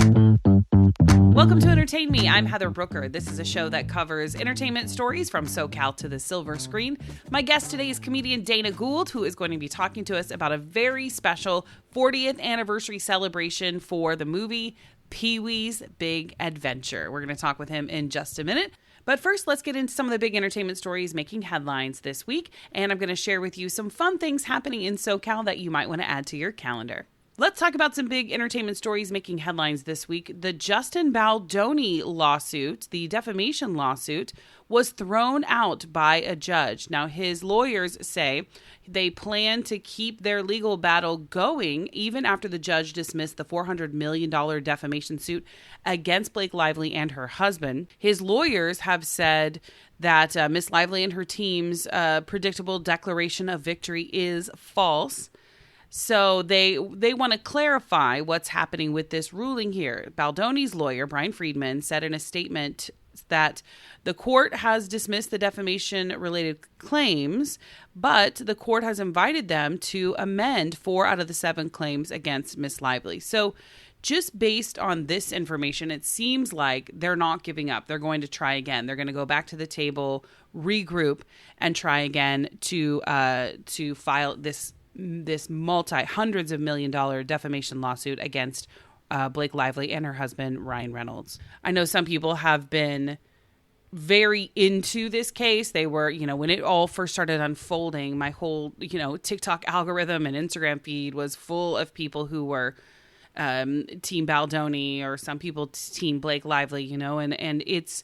Welcome to Entertain Me. I'm Heather Brooker. This is a show that covers entertainment stories from SoCal to the silver screen. My guest today is comedian Dana Gould, who is going to be talking to us about a very special 40th anniversary celebration for the movie Pee-wee's Big Adventure. We're going to talk with him in just a minute. But first, let's get into some of the big entertainment stories making headlines this week. And I'm going to share with you some fun things happening in SoCal that you might want to add to your calendar. Let's talk about some big entertainment stories making headlines this week. The Justin Baldoni lawsuit, the defamation lawsuit, was thrown out by a judge. Now, his lawyers say they plan to keep their legal battle going even after the judge dismissed the $400 million defamation suit against Blake Lively and her husband. His lawyers have said that Miss Lively and her team's predictable declaration of victory is false. So they want to clarify what's happening with this ruling here. Baldoni's lawyer, Brian Friedman, said in a statement that the court has dismissed the defamation-related claims, but the court has invited them to amend 4 out of the 7 claims against Miss Lively. So just based on this information, it seems like they're not giving up. They're going to try again. They're going to go back to the table, regroup, and try again to file this hundreds of $million defamation lawsuit against Blake Lively and her husband, Ryan Reynolds. I know some people have been very into this case. They were, when it all first started unfolding, my whole, TikTok algorithm and Instagram feed was full of people who were Team Baldoni or some people Team Blake Lively, and it's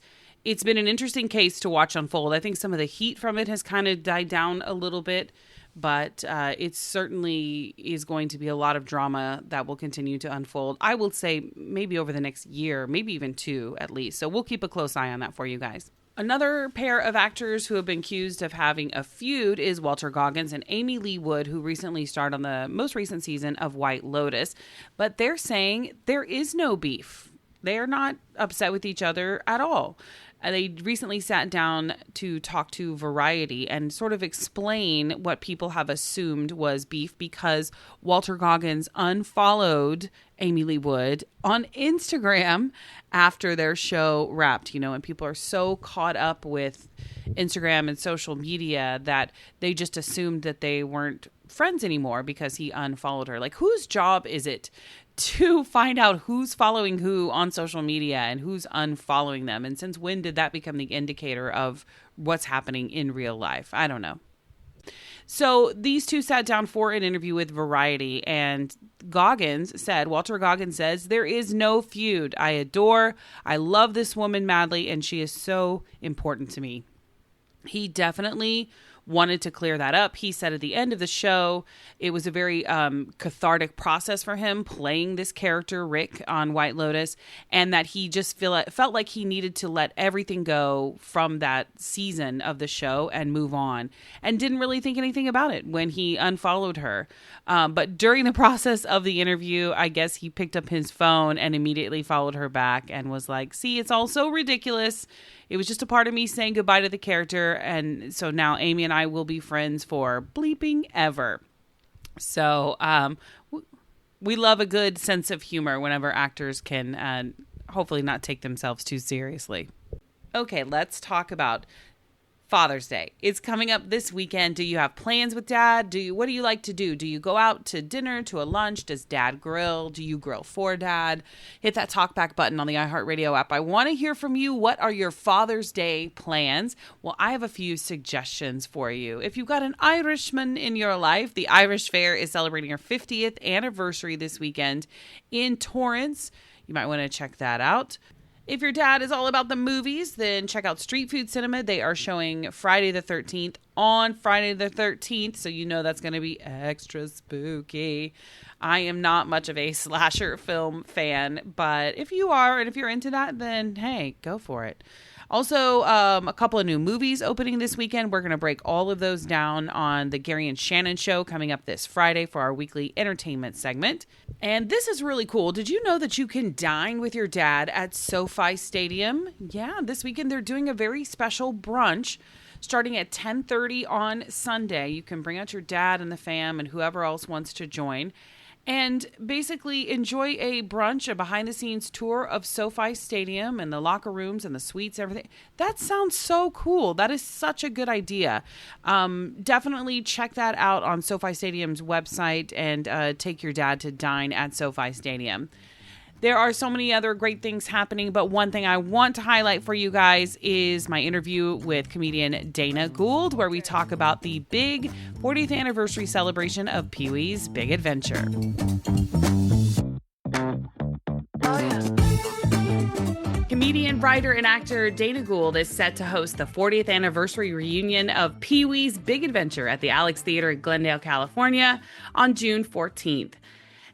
been an interesting case to watch unfold. I think some of the heat from it has kind of died down a little bit, but it certainly is going to be a lot of drama that will continue to unfold. I will say maybe over the next year, maybe even 2 at least. So we'll keep a close eye on that for you guys. Another pair of actors who have been accused of having a feud is Walter Goggins and Aimee Lee Wood, who recently starred on the most recent season of White Lotus. But they're saying there is no beef. They are not upset with each other at all. They recently sat down to talk to Variety and sort of explain what people have assumed was beef because Walter Goggins unfollowed Aimee Lee Wood on Instagram after their show wrapped, and people are so caught up with Instagram and social media that they just assumed that they weren't friends anymore because he unfollowed her. Like, whose job is it to find out who's following who on social media and who's unfollowing them? And since when did that become the indicator of what's happening in real life? I don't know. So these two sat down for an interview with Variety, and Walter Goggins says, there is no feud. I love this woman madly, and she is so important to me. He definitely wanted to clear that up. He said at the end of the show, it was a very cathartic process for him playing this character, Rick, on White Lotus, and that he just felt like he needed to let everything go from that season of the show and move on, and didn't really think anything about it when he unfollowed her. But during the process of the interview, I guess he picked up his phone and immediately followed her back and was like, see, it's all so ridiculous. It was just a part of me saying goodbye to the character. And so now Aimee and I will be friends for bleeping ever. So we love a good sense of humor whenever actors can hopefully not take themselves too seriously. Okay, let's talk about Father's Day. It's coming up this weekend. Do you have plans with Dad? What do you like to do? Do you go out to dinner, to a lunch? Does Dad grill? Do you grill for Dad? Hit that talkback button on the iHeartRadio app. I want to hear from you. What are your Father's Day plans? Well, I have a few suggestions for you. If you've got an Irishman in your life, the Irish Fair is celebrating our 50th anniversary this weekend in Torrance. You might want to check that out. If your dad is all about the movies, then check out Street Food Cinema. They are showing Friday the 13th on Friday the 13th, so you know that's going to be extra spooky. I am not much of a slasher film fan, but if you are, and if you're into that, then hey, go for it. Also, a couple of new movies opening this weekend. We're going to break all of those down on the Gary and Shannon show coming up this Friday for our weekly entertainment segment. And this is really cool. Did you know that you can dine with your dad at SoFi Stadium? Yeah, this weekend they're doing a very special brunch starting at 10:30 on Sunday. You can bring out your dad and the fam and whoever else wants to join. and basically enjoy a brunch, a behind the scenes tour of SoFi Stadium and the locker rooms and the suites, everything. That sounds so cool. That is such a good idea. Definitely check that out on SoFi Stadium's website and take your dad to dine at SoFi Stadium. There are so many other great things happening, but one thing I want to highlight for you guys is my interview with comedian Dana Gould, where we talk about the big 40th anniversary celebration of Pee-wee's Big Adventure. Comedian, writer, and actor Dana Gould is set to host the 40th anniversary reunion of Pee-wee's Big Adventure at the Alex Theater in Glendale, California on June 14th.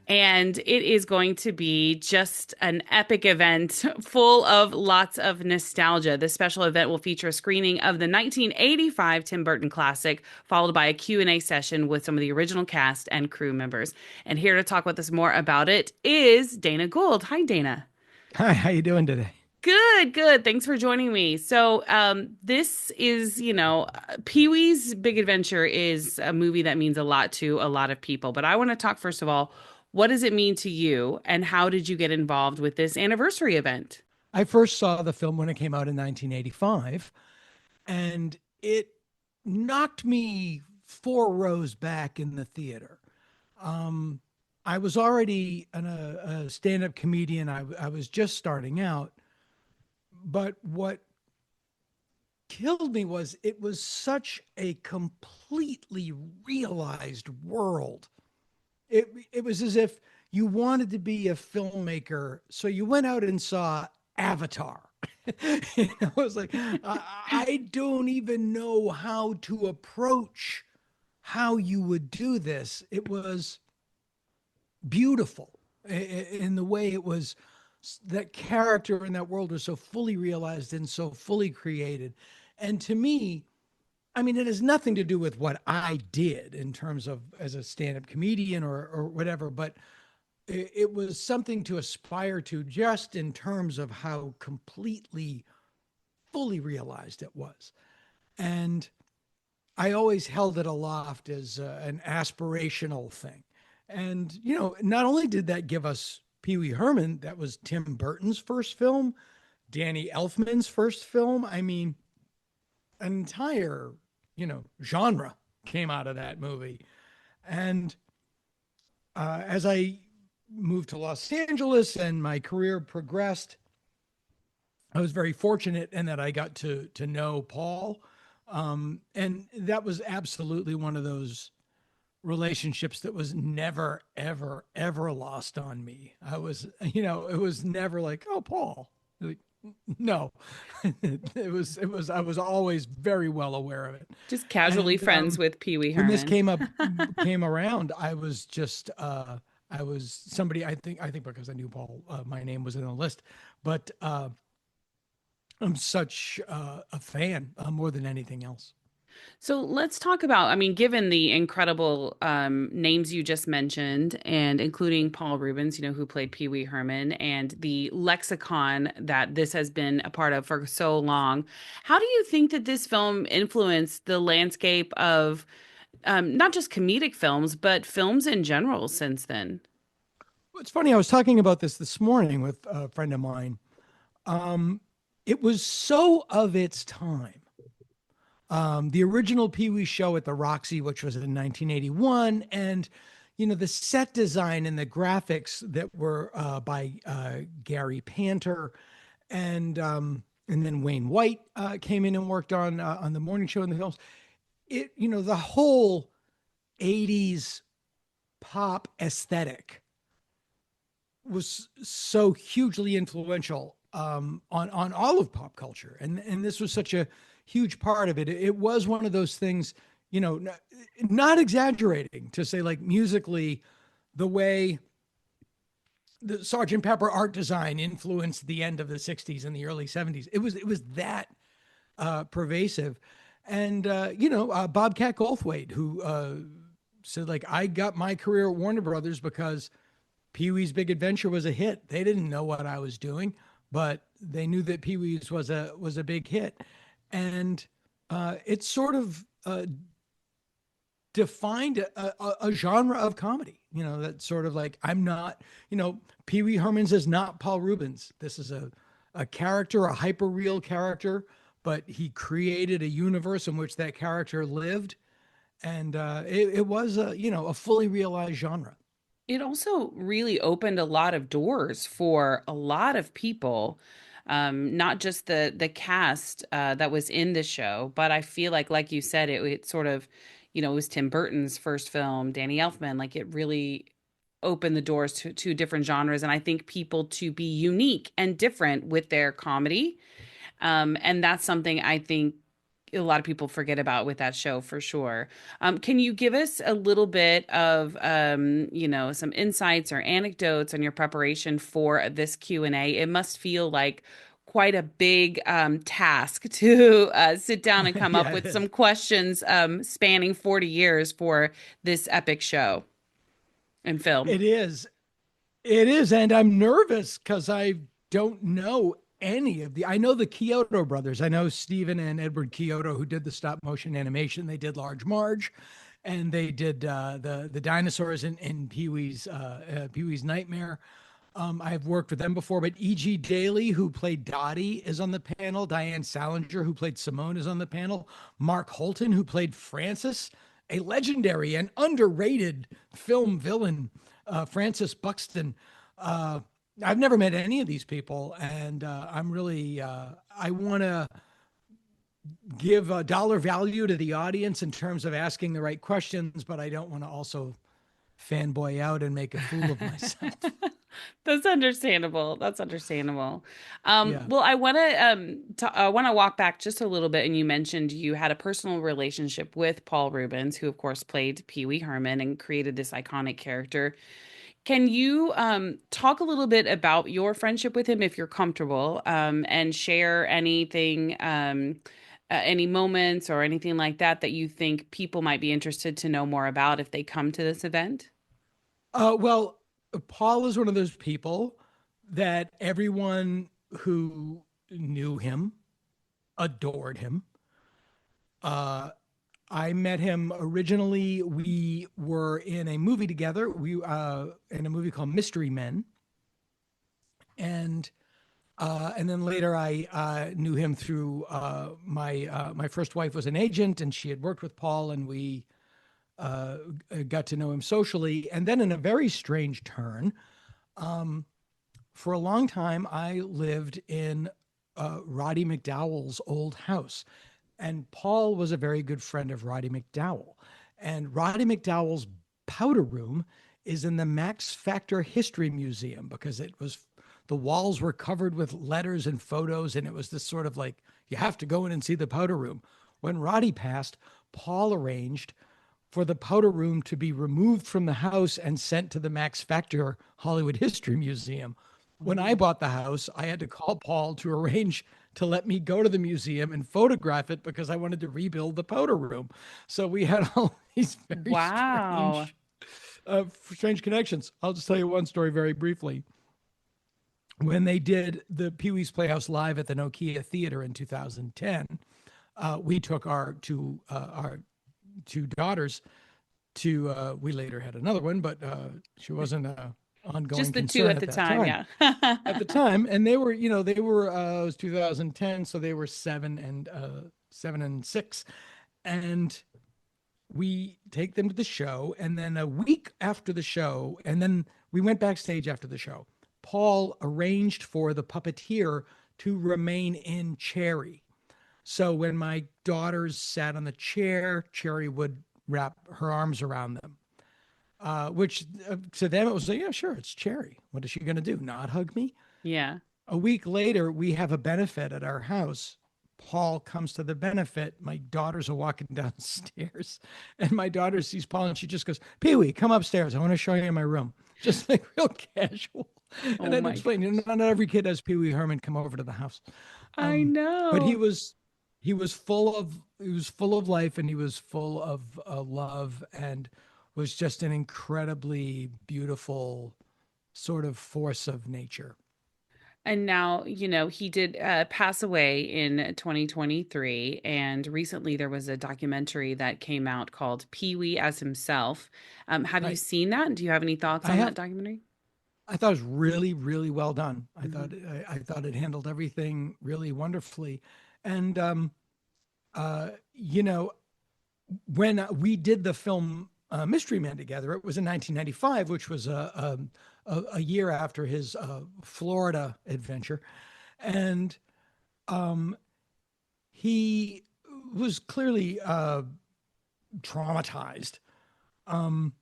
And it is going to be just an epic event full of lots of nostalgia. This special event will feature a screening of the 1985 Tim Burton classic, followed by a Q&A session with some of the original cast and crew members. And here to talk with us more about it is Dana Gould. Hi, Dana. Hi, how you doing today? Good. Thanks for joining me. So this is, Pee-wee's Big Adventure is a movie that means a lot to a lot of people. But I want to talk, first of all, what does it mean to you, and how did you get involved with this anniversary event? I first saw the film when it came out in 1985, and it knocked me 4 rows back in the theater. I was already a stand-up comedian. I was just starting out, but what killed me was it was such a completely realized world. It was as if you wanted to be a filmmaker, so you went out and saw Avatar. I was like, I don't even know how to approach how you would do this. It was beautiful in the way it was. That character in that world was so fully realized and so fully created. And to me, I mean, it has nothing to do with what I did in terms of as a stand-up comedian or whatever, but it was something to aspire to just in terms of how completely, fully realized it was. And I always held it aloft as an aspirational thing. And, not only did that give us Pee Wee Herman, that was Tim Burton's first film, Danny Elfman's first film. I mean, an entire genre came out of that movie. And as I moved to Los Angeles and my career progressed, I was very fortunate in that I got to know Paul. And that was absolutely one of those relationships that was never, ever, ever lost on me. I was, it was never like, oh, Paul. Like, no, I was always very well aware of it. Just casually friends with Pee Wee Herman. When this came around, I was just, I was somebody, I think because I knew Paul, my name was in the list, but I'm such a fan more than anything else. So let's talk about, given the incredible names you just mentioned, and including Paul Reubens, who played Pee Wee Herman, and the lexicon that this has been a part of for so long, how do you think that this film influenced the landscape of not just comedic films, but films in general since then? Well, it's funny. I was talking about this morning with a friend of mine. It was so of its time. The original Pee-wee show at the Roxy, which was in 1981, and the set design and the graphics that were by Gary Panter, and then Wayne White came in and worked on the morning show and the films. The whole 80s pop aesthetic was so hugely influential on all of pop culture, and this was such a huge part of it. It was one of those things, not exaggerating to say, like, musically, the way the Sgt. Pepper art design influenced the end of the 60s and the early 70s. It was that pervasive. And, Bobcat Goldthwait, who said, like, I got my career at Warner Brothers because Pee-wee's Big Adventure was a hit. They didn't know what I was doing, but they knew that Pee-wee's was a big hit. And it sort of defined a genre of comedy. That's sort of like, I'm not, Pee Wee Herman's is not Paul Reubens. This is a character, a hyper real character, but he created a universe in which that character lived. And it was a fully realized genre. It also really opened a lot of doors for a lot of people, not just the cast that was in the show, but I feel like you said, it sort of, it was Tim Burton's first film, Danny Elfman. Like it really opened the doors to different genres, and I think people to be unique and different with their comedy. And that's something I think a lot of people forget about with that show for sure. Can you give us a little bit of, some insights or anecdotes on your preparation for this Q&A? It must feel like quite a big task to sit down and come up Yeah, it with is. some questions spanning 40 years for this epic show and film. It is. It is. And I'm nervous because I don't know any of the, I know the Kyoto brothers. I know Stephen and Edward Kyoto, who did the stop motion animation. They did Large Marge, and they did the dinosaurs in Pee Wee's Nightmare. I've worked with them before, but E.G. Daly, who played Dottie, is on the panel. Diane Salinger, who played Simone, is on the panel. Mark Holton, who played Francis, a legendary and underrated film villain, Francis Buxton. I've never met any of these people, and I'm really, I want to give a dollar value to the audience in terms of asking the right questions, but I don't want to also fanboy out and make a fool of myself. That's understandable. That's understandable. Yeah. Well, I want to walk back just a little bit, and you mentioned you had a personal relationship with Paul Reubens, who of course played Pee Wee Herman and created this iconic character. Can you talk a little bit about your friendship with him, if you're comfortable, and share anything, any moments or anything like that that you think people might be interested to know more about if they come to this event? Well, Paul is one of those people that everyone who knew him adored him. Uh, I met him originally. We were in a movie together. We in a movie called Mystery Men, and and then later I knew him through my first wife was an agent, and she had worked with Paul, and we uh, got to know him socially. And then in a very strange turn, for a long time, I lived in Roddy McDowall's old house. And Paul was a very good friend of Roddy McDowall. And Roddy McDowall's powder room is in the Max Factor History Museum because it was, the walls were covered with letters and photos. And it was this sort of like, you have to go in and see the powder room. When Roddy passed, Paul arranged for the powder room to be removed from the house and sent to the Max Factor Hollywood History Museum. When I bought the house, I had to call Paul to arrange to let me go to the museum and photograph it because I wanted to rebuild the powder room. So we had all these very Wow. strange connections. I'll just tell you one story very briefly. When they did the Pee Wee's Playhouse Live at the Nokia Theater in 2010, we took our two daughters to we later had another one, but she wasn't a ongoing Just the two concern at at the that time, time. yeah. At the time, and they were, it was 2010, so they were 7 and 6, and we take them to the show, and then a week after the show, and then we went backstage after the show. Paul arranged for the puppeteer to remain in Cherry. So when my daughters sat on the chair, Cherry would wrap her arms around them, which to them it was like, yeah, sure, it's Cherry. What is she going to do? Not hug me? Yeah. A week later, we have a benefit at our house. Paul comes to the benefit. My daughters are walking downstairs, and my daughter sees Paul, and she just goes, "Pee Wee, come upstairs. I want to show you my room." Just like real casual. And Oh then my explain, not every kid has Pee Wee Herman come over to the house. I But know. he was full of life, and he was full of love, and was just an incredibly beautiful sort of force of nature. And now, he did pass away in 2023. And recently there was a documentary that came out called Pee-wee as Himself. Have you Right. seen that? And do you have any thoughts I on that have. documentary? I thought it was really, really well done. Hmm. I thought it handled everything really wonderfully. And you know, when we did the film Mystery Man together, it was in 1995, which was a year after his Florida adventure, and um, he was clearly traumatized. Um,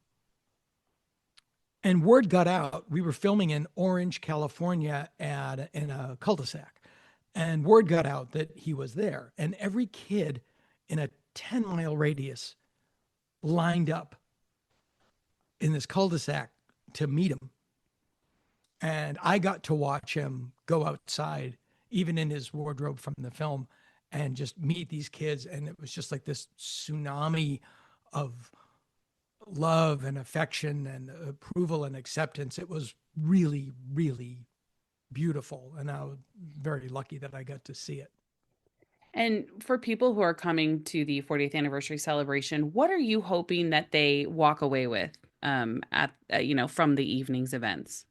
and word got out. We were filming in Orange, California, in a cul-de-sac, and word got out that he was there. And every kid in a 10-mile radius lined up in this cul-de-sac to meet him. And I got to watch him go outside, even in his wardrobe from the film, and just meet these kids. And it was just like this tsunami of love and affection and approval and acceptance. It was really, really beautiful. And I was very lucky that I got to see it. And for people who are coming to the 40th anniversary celebration, what are you hoping that they walk away with from the evening's events?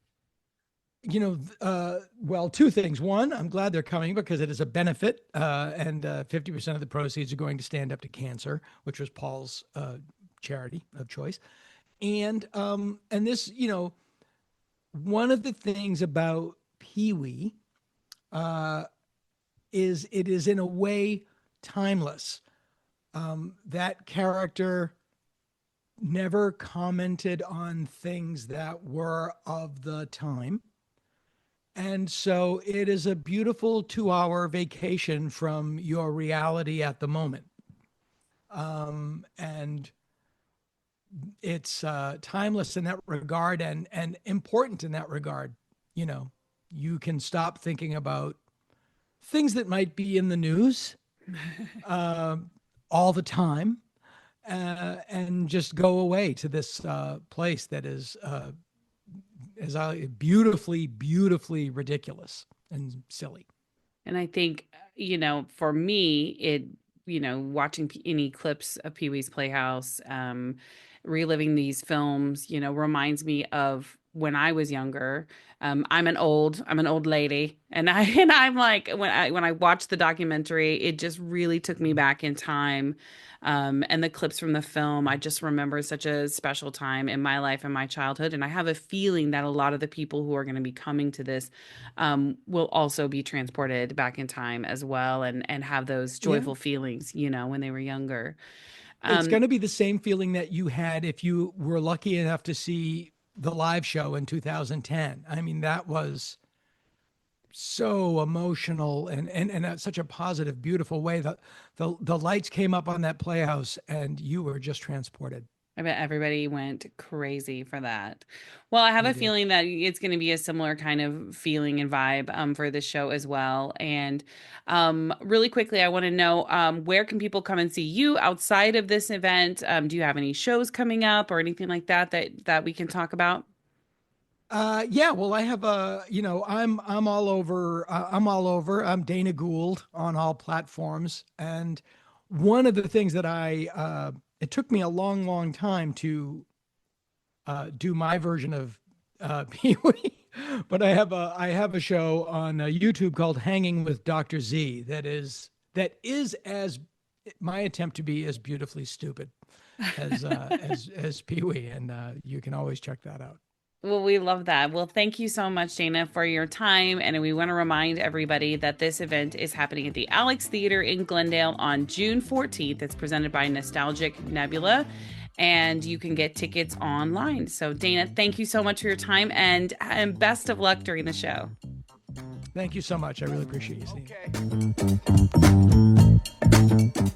Well, two things. One, I'm glad they're coming because it is a benefit, and 50% of the proceeds are going to Stand Up to Cancer, which was Paul's charity of choice. And this, one of the things about Pee Wee is it is in a way timeless. That character never commented on things that were of the time. And so it is a beautiful 2-hour vacation from your reality at the moment. And it's timeless in that regard and important in that regard. You can stop thinking about things that might be in the news uh, all the time and just go away to this place that is beautifully, beautifully ridiculous and silly. And I think, for me, watching any clips of Pee Wee's Playhouse, reliving these films, reminds me of when I was younger. I'm an old lady, and I'm like, when I watched the documentary, it just really took me back in time. And the clips from the film, I just remember such a special time in my life and my childhood. And I have a feeling that a lot of the people who are going to be coming to this will also be transported back in time as well, and have those Yeah. joyful feelings, when they were younger. It's Um, going to be the same feeling that you had if you were lucky enough to see the live show in 2010. I mean, that was so emotional and such a positive, beautiful way. The lights came up on that playhouse and you were just transported. I bet everybody went crazy for that. Well, I have They a did. feeling that it's going to be a similar kind of feeling and vibe for this show as well. And really quickly, I want to know where can people come and see you outside of this event? Do you have any shows coming up or anything like that we can talk about? Yeah, well, I have I'm all over. I'm all over. I'm Dana Gould on all platforms, and one of the things that it took me a long, long time to do my version of Pee Wee, but I have a show on YouTube called Hanging with Dr. Z that is as my attempt to be as beautifully stupid as Pee Wee, and you can always check that out. Well, we love that. Well, thank you so much, Dana, for your time. And we want to remind everybody that this event is happening at the Alex Theater in Glendale on June 14th. It's presented by Nostalgic Nebula, and you can get tickets online. So, Dana, thank you so much for your time, and best of luck during the show. Thank you so much. I really appreciate you seeing.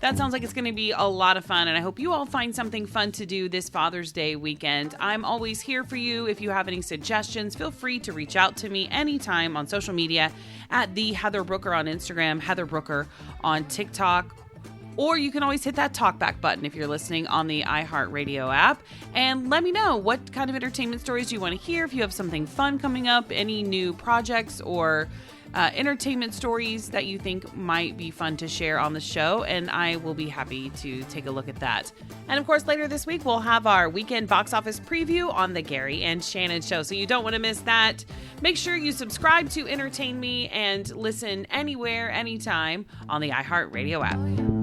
That sounds like it's going to be a lot of fun, and I hope you all find something fun to do this Father's Day weekend. I'm always here for you. If you have any suggestions, feel free to reach out to me anytime on social media at the Heather Brooker on Instagram, Heather Brooker on TikTok, Or you can always hit that talkback button if you're listening on the iHeartRadio app. And let me know what kind of entertainment stories you want to hear. If you have something fun coming up, any new projects or entertainment stories that you think might be fun to share on the show, and I will be happy to take a look at that. And of course, later this week, we'll have our weekend box office preview on the Gary and Shannon Show, so you don't want to miss that. Make sure you subscribe to Entertain Me and listen anywhere, anytime on the iHeartRadio app.